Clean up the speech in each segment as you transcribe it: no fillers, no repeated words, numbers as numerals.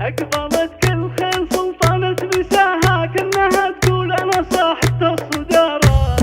أقبلت كل خيل سلطانة مساها كأنها تقول أنا صاحبة الصدارة.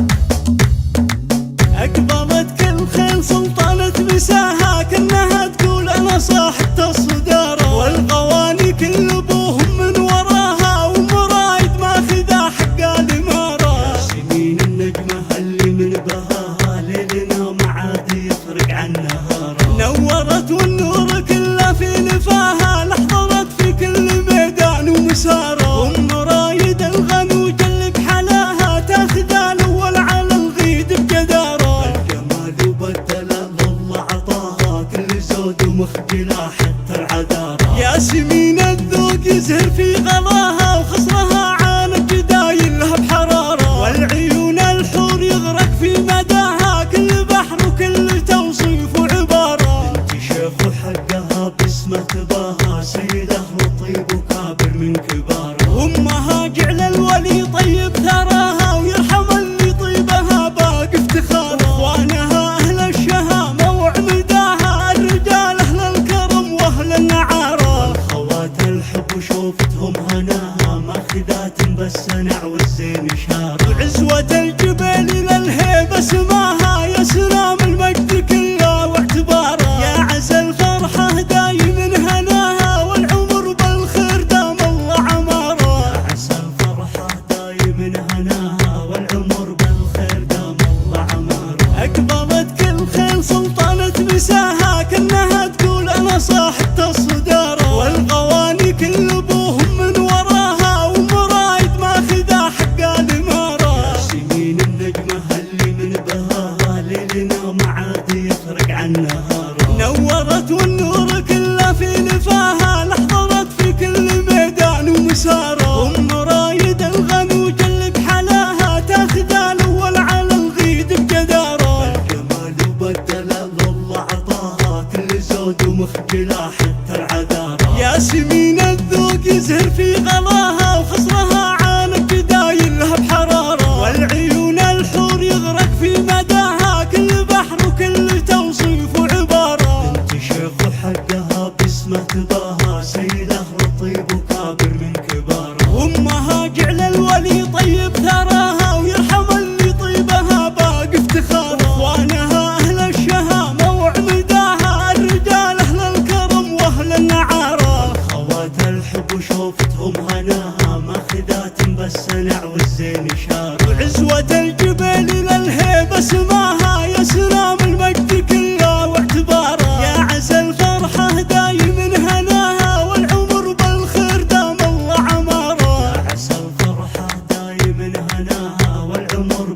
أقبلت كل خيل سلطانة مساها كأنها تقول أنا صاحبة الصدارة. والغواني كل أبوهم من وراها ومرايد ماخذة حق الإمارة. ياسمين النجمة اللي من بهاها ليلنا ما عاد يفرق عن نهارها. نورت والنور كله في نفاها لحظت في كل ميدان ومسارة. أم رايد الغنوج اللي بحلاها تاخذ الأول على الغيد بجدارة. الجمال وبالدلال الله عطاها كل زود ومخجلة حتى العذارة. ياسمين الذوق يزهر في غلاها وخصرها عانق دايلها بحرارة. والعيون الحور يغرق في مداها كل بحر وكل توصيف وعبارة. بنت شيخ وحقها باسمه تباها سيده وطيب وكابر من كبارها. وامها جعل الولي طيب ثراها ويرحم اللي طيبها باقي افتخارها. واخوانها اهل الشهامه وعمداها الرجال اهل الكرم واهل النعاره. والخوات الحب وشوفتهم هناها ماخذات بالسنع والزين شار. وعزوه الجبال للهيبه سماها يا سلام المجد كله واعتباره. يا عسى الفرحه دايم هناها والعمر بالخير دام الله عماره. يا عسى الفرحه دايم هناها والعمر بالخير دام الله عماره. اقبلت كل خيل سلطانه مساها كأنها تقول انا صاحبة الصداره. والغواني كل ابوهم من وراها ومرايد ماخذه حق الاماره. ياسمين النجمه اللي من بهاها ليلنا ما عاد يفرق عن نهارها. نورت والنور كله في نفاها لحظت في كل ميدان ومساره. ام رايد الغنوج اللي بحلاها تاخذ الاول على الغيد بجداره. الجمال وبالدلال الله عطاها كل زود ومخجله حتى العذاره. ياسمين الذوق يزهر في غلاها وخصرها عانق دايلها بحراره. والعيون الحور يغرق في مداها كل بحر وكل توصيف وعباره. بنت شيخ وحقها باسمه تباها سيده وطيب وكابر من كبارها. وامها جعل الولي طيب ثراها ويرحم اللي طيبها باقي افتخارها. واخوانها اهل الشهامه وعمداها الرجال اهل الكرم واهل النعاره. والخوات الحب وشوفتهم هناها ماخذات بالسنع والزين شار. وعزوه الجبال للهيبه سماها يا سلام المجد كله واعتباره. يا عسى الفرحه دايم هناها والعمر بالخير دام الله عماره. يا عسى الفرحه دايم هناها والعمر